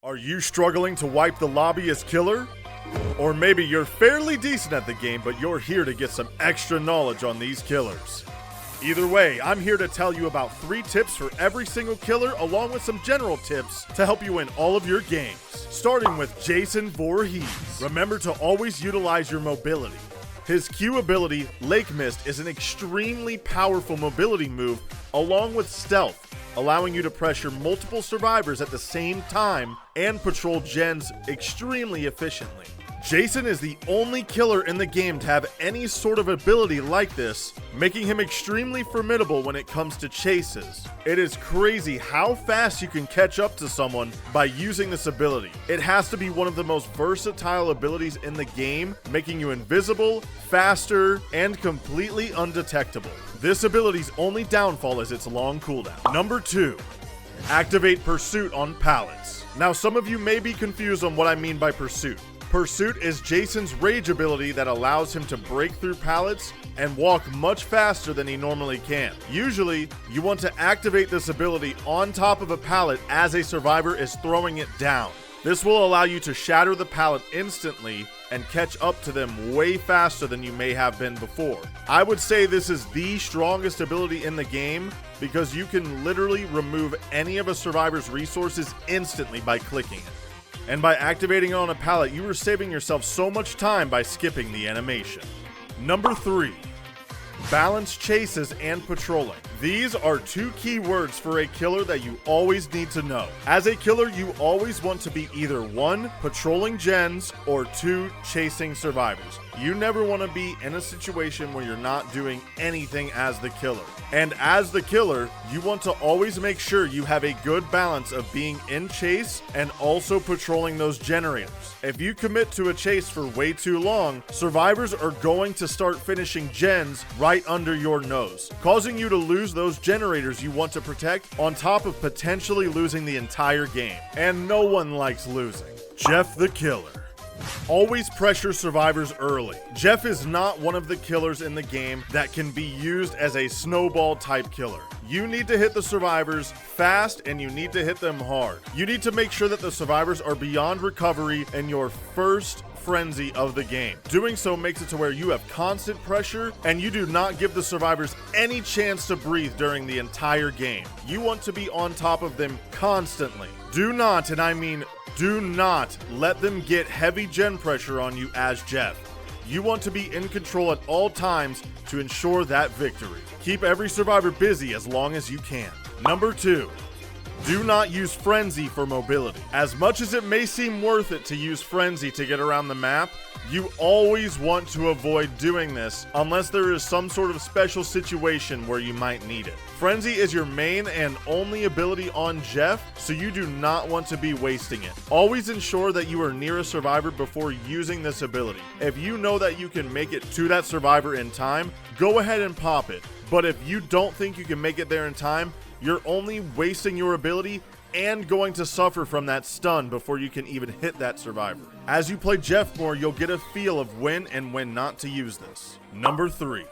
Are you struggling to wipe the lobby as killer? Or maybe you're fairly decent at the game, but you're here to get some extra knowledge on these killers. Either way, I'm here to tell you about 3 tips for every single killer, along with some general tips to help you win all of your games. Starting with Jason Vorhees. Remember to always utilize your mobility. His Q ability, Lake Mist, is an extremely powerful mobility move, along with stealth, allowing you to pressure multiple survivors at the same time and patrol gens extremely efficiently. Jason is the only killer in the game to have any sort of ability like this, making him extremely formidable when it comes to chases. It is crazy how fast you can catch up to someone by using this ability. It has to be one of the most versatile abilities in the game, making you invisible, faster, and completely undetectable. This ability's only downfall is its long cooldown. Number 2. Activate Pursuit on pallets. Now, some of you may be confused on what I mean by Pursuit. Pursuit is Jason's rage ability that allows him to break through pallets and walk much faster than he normally can. Usually, you want to activate this ability on top of a pallet as a survivor is throwing it down. This will allow you to shatter the pallet instantly and catch up to them way faster than you may have been before. I would say this is the strongest ability in the game because you can literally remove any of a survivor's resources instantly by clicking it. And by activating it on a pallet, you are saving yourself so much time by skipping the animation. Number 3. Balance chases and patrolling. These are 2 key words for a killer that you always need to know. As a killer, you always want to be either 1, patrolling gens, or 2, chasing survivors. You never want to be in a situation where you're not doing anything as the killer. And as the killer, you want to always make sure you have a good balance of being in chase and also patrolling those generators. If you commit to a chase for way too long, survivors are going to start finishing gens right under your nose, causing you to lose those generators you want to protect, on top of potentially losing the entire game. And no one likes losing. Jeff the Killer. Always pressure survivors early. Jeff is not one of the killers in the game that can be used as a snowball type killer. You need to hit the survivors fast and you need to hit them hard. You need to make sure that the survivors are beyond recovery in your first frenzy of the game. Doing so makes it to where you have constant pressure and you do not give the survivors any chance to breathe during the entire game. You want to be on top of them constantly. Do not, and I mean do not, let them get heavy gen pressure on you as Jeff. You want to be in control at all times to ensure that victory. Keep every survivor busy as long as you can. Number 2. Do not use Frenzy for mobility. As much as it may seem worth it to use Frenzy to get around the map, you always want to avoid doing this unless there is some sort of special situation where you might need it. Frenzy is your main and only ability on Jeff, so you do not want to be wasting it. Always ensure that you are near a survivor before using this ability. If you know that you can make it to that survivor in time, go ahead and pop it. But if you don't think you can make it there in time, you're only wasting your ability and going to suffer from that stun before you can even hit that survivor. As you play Jeff more, you'll get a feel of when and when not to use this. Number 3.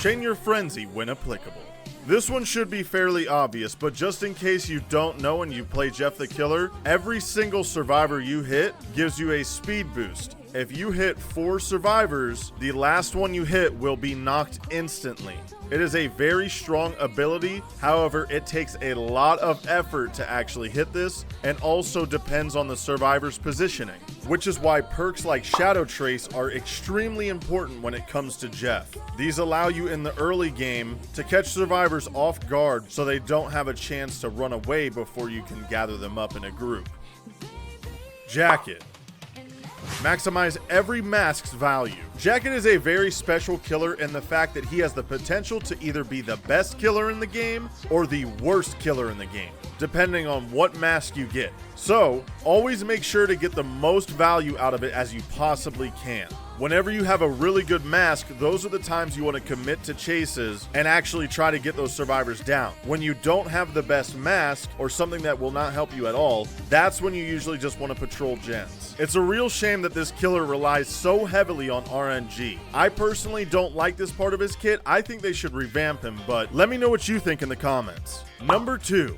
Chain your frenzy when applicable. This one should be fairly obvious, but just in case you don't know and you play Jeff the Killer, every single survivor you hit gives you a speed boost. If you hit 4 survivors, the last one you hit will be knocked instantly. It is a very strong ability, however, it takes a lot of effort to actually hit this, and also depends on the survivor's positioning, which is why perks like Shadow Trace are extremely important when it comes to Jeff. These allow you in the early game to catch survivors off guard so they don't have a chance to run away before you can gather them up in a group. Jacket. Maximize every mask's value. Jacket is a very special killer in the fact that he has the potential to either be the best killer in the game or the worst killer in the game, depending on what mask you get. So, always make sure to get the most value out of it as you possibly can. Whenever you have a really good mask, those are the times you want to commit to chases and actually try to get those survivors down. When you don't have the best mask or something that will not help you at all, that's when you usually just want to patrol gens. It's a real shame that this killer relies so heavily on RNG. I personally don't like this part of his kit. I think they should revamp him, but let me know what you think in the comments. Number 2.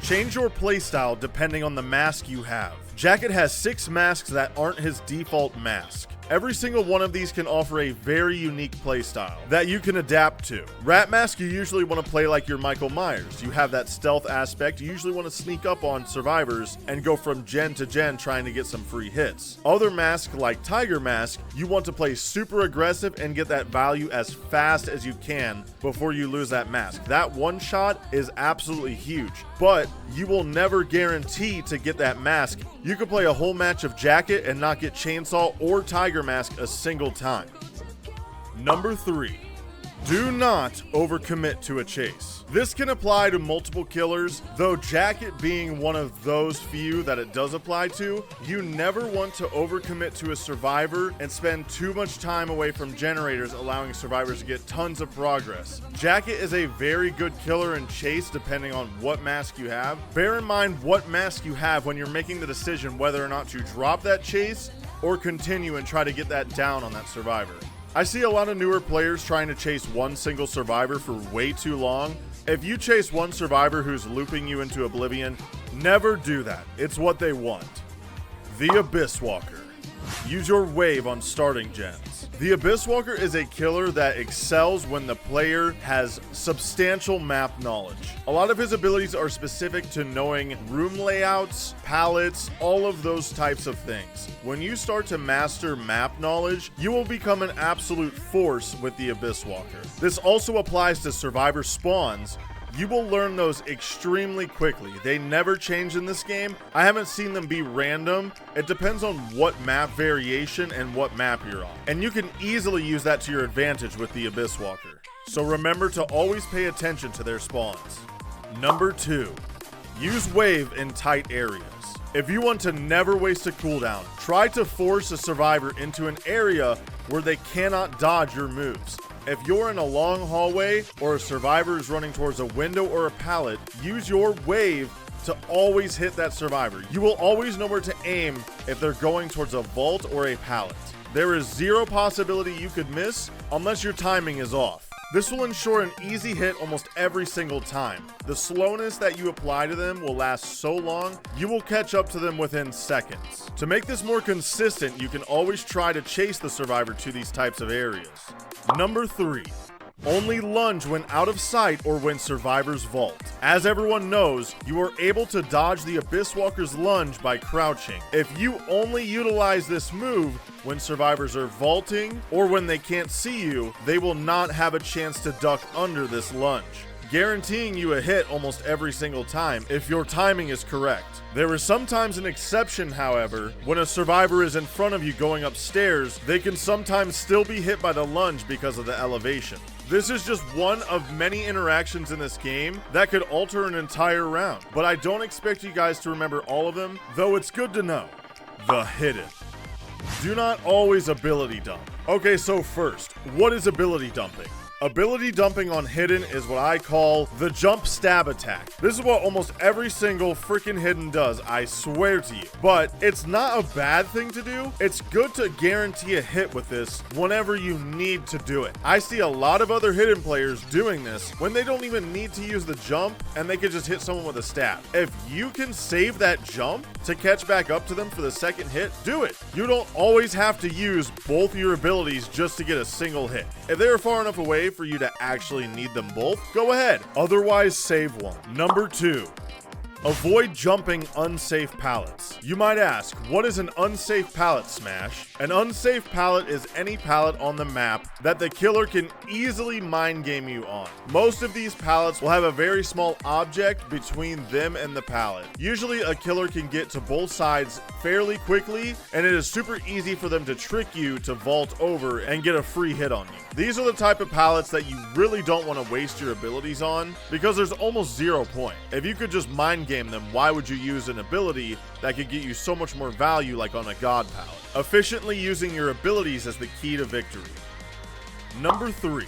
Change your playstyle depending on the mask you have. Jacket has 6 masks that aren't his default mask. Every single one of these can offer a very unique playstyle that you can adapt to. Rat Mask, you usually want to play like you're Michael Myers. You have that stealth aspect. You usually want to sneak up on survivors and go from gen to gen trying to get some free hits. Other masks like Tiger Mask, you want to play super aggressive and get that value as fast as you can before you lose that mask. That one shot is absolutely huge, but you will never guarantee to get that mask. You could play a whole match of Jacket and not get Chainsaw or Tiger Mask a single time. Number 3. Do not overcommit to a chase. This can apply to multiple killers, though Jacket being one of those few that it does apply to. You never want to overcommit to a survivor and spend too much time away from generators, allowing survivors to get tons of progress. Jacket is a very good killer in chase depending on what mask you have. Bear in mind what mask you have when you're making the decision whether or not to drop that chase or continue and try to get that down on that survivor. I see a lot of newer players trying to chase one single survivor for way too long. If you chase one survivor who's looping you into oblivion, never do that. It's what they want. The Abyss Walker. Use your wave on starting gens. The Abyss Walker is a killer that excels when the player has substantial map knowledge. A lot of his abilities are specific to knowing room layouts, palettes, all of those types of things. When you start to master map knowledge, you will become an absolute force with the Abyss Walker. This also applies to survivor spawns. You will learn those extremely quickly. They never change in this game. I haven't seen them be random. It depends on what map variation and what map you're on. And you can easily use that to your advantage with the Abyss Walker. So remember to always pay attention to their spawns. Number 2. Use wave in tight areas. If you want to never waste a cooldown, try to force a survivor into an area where they cannot dodge your moves. If you're in a long hallway or a survivor is running towards a window or a pallet, use your wave to always hit that survivor. You will always know where to aim if they're going towards a vault or a pallet. There is zero possibility you could miss unless your timing is off. This will ensure an easy hit almost every single time. The slowness that you apply to them will last so long, you will catch up to them within seconds. To make this more consistent, you can always try to chase the survivor to these types of areas. Number 3. Only lunge when out of sight or when survivors vault. As everyone knows, you are able to dodge the Abyss Walker's lunge by crouching. If you only utilize this move when survivors are vaulting or when they can't see you, they will not have a chance to duck under this lunge, guaranteeing you a hit almost every single time if your timing is correct. There is sometimes an exception, however. When a survivor is in front of you going upstairs, they can sometimes still be hit by the lunge because of the elevation. This is just one of many interactions in this game that could alter an entire round, but I don't expect you guys to remember all of them, though it's good to know. The hidden. Do not always ability dump. Okay, so first, what is ability dumping? Ability dumping on hidden is what I call the jump stab attack. This is what almost every single freaking hidden does, I swear to you. But it's not a bad thing to do. It's good to guarantee a hit with this whenever you need to do it. I see a lot of other hidden players doing this when they don't even need to use the jump and they can just hit someone with a stab. If you can save that jump to catch back up to them for the second hit, do it. You don't always have to use both your abilities just to get a single hit. If they are far enough away for you to actually need them both, go ahead. Otherwise, save one. Number 2. Avoid jumping unsafe pallets. You might ask, what is an unsafe pallet, Smash? An unsafe pallet is any pallet on the map that the killer can easily mind game you on. Most of these pallets will have a very small object between them and the pallet. Usually a killer can get to both sides fairly quickly, and it is super easy for them to trick you to vault over and get a free hit on you. These are the type of pallets that you really don't want to waste your abilities on because there's almost zero point. If you could just mind game them, why would you use an ability that could get you so much more value like on a god palette? Efficiently using your abilities is the key to victory. Number 3.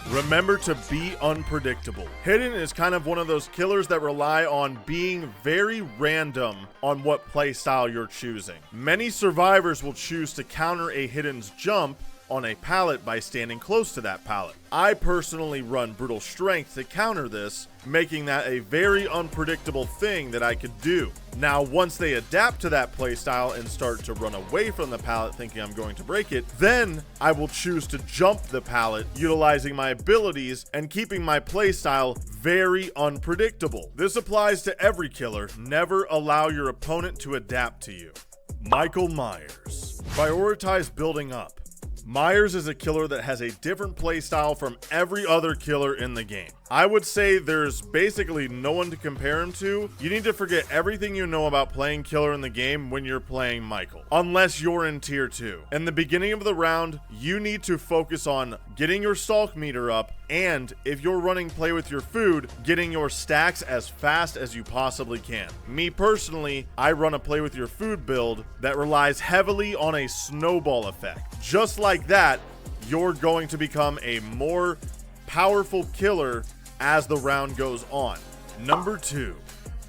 Remember to be unpredictable. Hidden is kind of one of those killers that rely on being very random on what playstyle you're choosing. Many survivors will choose to counter a hidden's jump on a pallet by standing close to that pallet. I personally run Brutal Strength to counter this, making that a very unpredictable thing that I could do. Now, once they adapt to that playstyle and start to run away from the pallet thinking I'm going to break it, then I will choose to jump the pallet, utilizing my abilities and keeping my playstyle very unpredictable. This applies to every killer. Never allow your opponent to adapt to you. Michael Myers. Prioritize building up. Myers is a killer that has a different playstyle from every other killer in the game. I would say there's basically no one to compare him to. You need to forget everything you know about playing killer in the game when you're playing Michael, unless you're in tier 2. In the beginning of the round, you need to focus on getting your stalk meter up, and if you're running play with your food, getting your stacks as fast as you possibly can. Me personally, I run a play with your food build that relies heavily on a snowball effect. Just like that, you're going to become a more powerful killer as the round goes on. Number 2,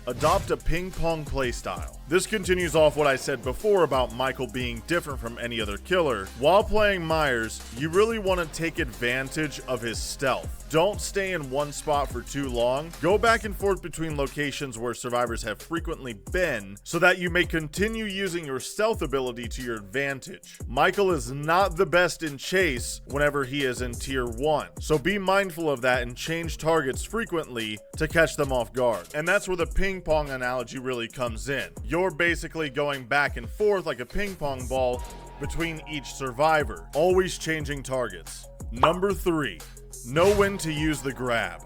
adopt a ping pong playstyle. This continues off what I said before about Michael being different from any other killer. While playing Myers, you really want to take advantage of his stealth. Don't stay in one spot for too long. Go back and forth between locations where survivors have frequently been so that you may continue using your stealth ability to your advantage. Michael is not the best in chase whenever he is in tier 1, so be mindful of that and change targets frequently to catch them off guard. And that's where the ping pong analogy really comes in. You're basically going back and forth like a ping pong ball between each survivor, always changing targets. Number 3, know when to use the grab.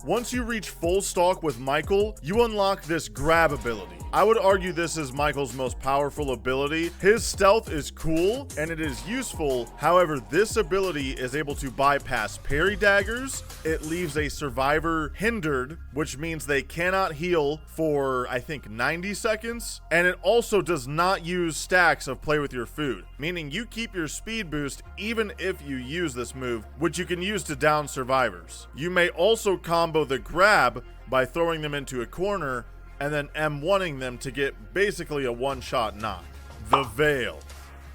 Once you reach full stalk with Michael, you unlock this grab ability. I would argue this is Michael's most powerful ability. His stealth is cool and it is useful. However, this ability is able to bypass parry daggers. It leaves a survivor hindered, which means they cannot heal for, I think, 90 seconds. And it also does not use stacks of play with your food, meaning you keep your speed boost even if you use this move, which you can use to down survivors. You may also combo the grab by throwing them into a corner and then M1ing them to get basically a one-shot knock. The Veil.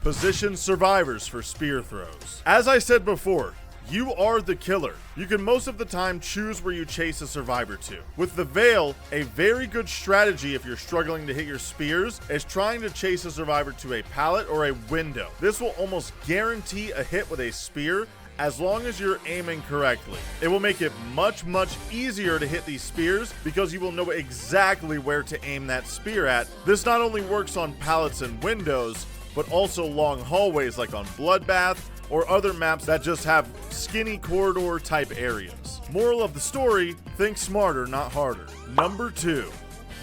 Position survivors for spear throws. As I said before, you are the killer. You can most of the time choose where you chase a survivor to. With the Veil, a very good strategy if you're struggling to hit your spears is trying to chase a survivor to a pallet or a window. This will almost guarantee a hit with a spear as long as you're aiming correctly. It will make it much easier to hit these spears because you will know exactly where to aim that spear at. This not only works on pallets and windows, but also long hallways like on Bloodbath or other maps that just have skinny corridor type areas. Moral of the story, think smarter, not harder. Number 2,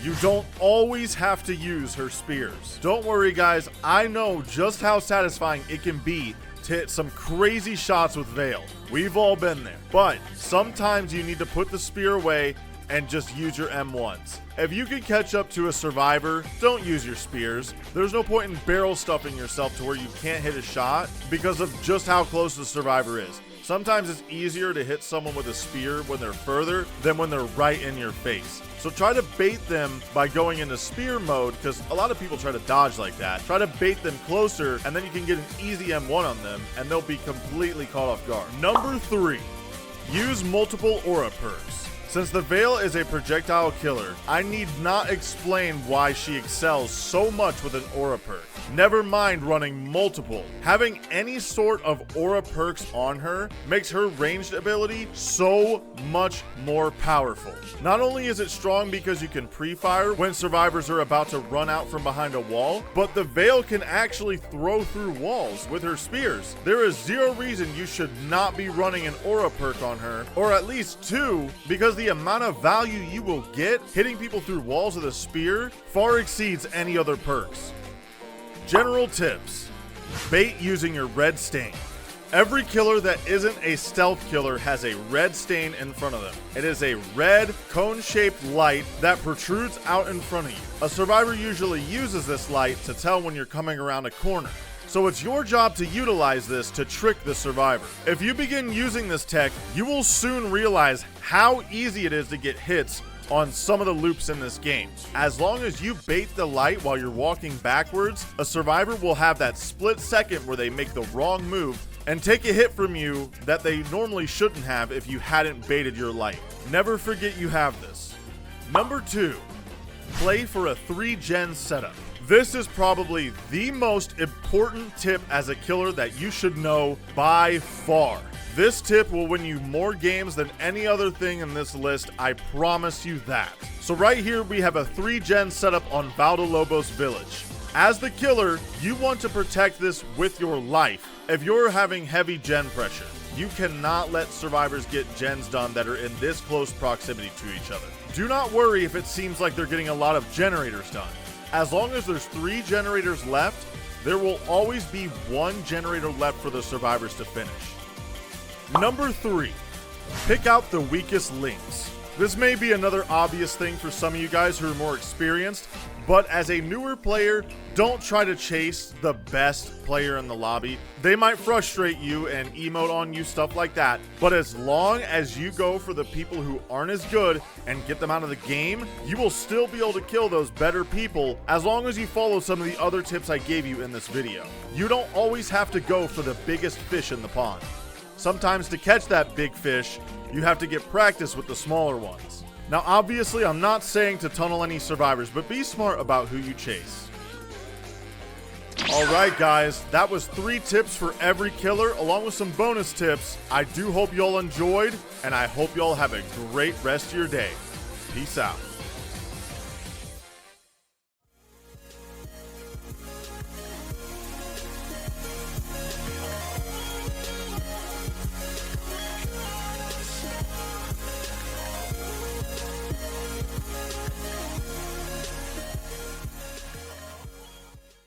you don't always have to use her spears. Don't worry guys, I know just how satisfying it can be to hit some crazy shots with Veil. We've all been there. But sometimes you need to put the spear away and just use your M1s. If you can catch up to a survivor, don't use your spears. There's no point in barrel stuffing yourself to where you can't hit a shot because of just how close the survivor is. Sometimes it's easier to hit someone with a spear when they're further than when they're right in your face. So try to bait them by going into spear mode, because a lot of people try to dodge like that. Try to bait them closer, and then you can get an easy M1 on them, and they'll be completely caught off guard. Number 3, use multiple aura perks. Since the Veil is a projectile killer, I need not explain why she excels so much with an aura perk. Never mind running multiple. Having any sort of aura perks on her makes her ranged ability so much more powerful. Not only is it strong because you can pre-fire when survivors are about to run out from behind a wall, but the Veil can actually throw through walls with her spears. There is zero reason you should not be running an aura perk on her, or at least 2, because the amount of value you will get hitting people through walls with a spear far exceeds any other perks. General tips. Bait using your red stain. Every killer that isn't a stealth killer has a red stain in front of them. It is a red cone-shaped light that protrudes out in front of you. A survivor usually uses this light to tell when you're coming around a corner. So it's your job to utilize this to trick the survivor. If you begin using this tech, you will soon realize how easy it is to get hits on some of the loops in this game. As long as you bait the light while you're walking backwards, a survivor will have that split second where they make the wrong move and take a hit from you that they normally shouldn't have if you hadn't baited your light. Never forget you have this. Number 2, play for a 3-gen setup. This is probably the most important tip as a killer that you should know by far. This tip will win you more games than any other thing in this list, I promise you that. So right here we have a 3-gen setup on Valdolobos Village. As the killer, you want to protect this with your life. If you're having heavy gen pressure, you cannot let survivors get gens done that are in this close proximity to each other. Do not worry if it seems like they're getting a lot of generators done. As long as there's 3 generators left, there will always be 1 generator left for the survivors to finish. Number 3, pick out the weakest links. This may be another obvious thing for some of you guys who are more experienced, but as a newer player, don't try to chase the best player in the lobby. They might frustrate you and emote on you, stuff like that, but as long as you go for the people who aren't as good and get them out of the game, you will still be able to kill those better people as long as you follow some of the other tips I gave you in this video. You don't always have to go for the biggest fish in the pond. Sometimes to catch that big fish, you have to get practice with the smaller ones. Now obviously I'm not saying to tunnel any survivors, but be smart about who you chase. Alright guys, that was 3 tips for every killer along with some bonus tips. I do hope y'all enjoyed, and I hope y'all have a great rest of your day. Peace out.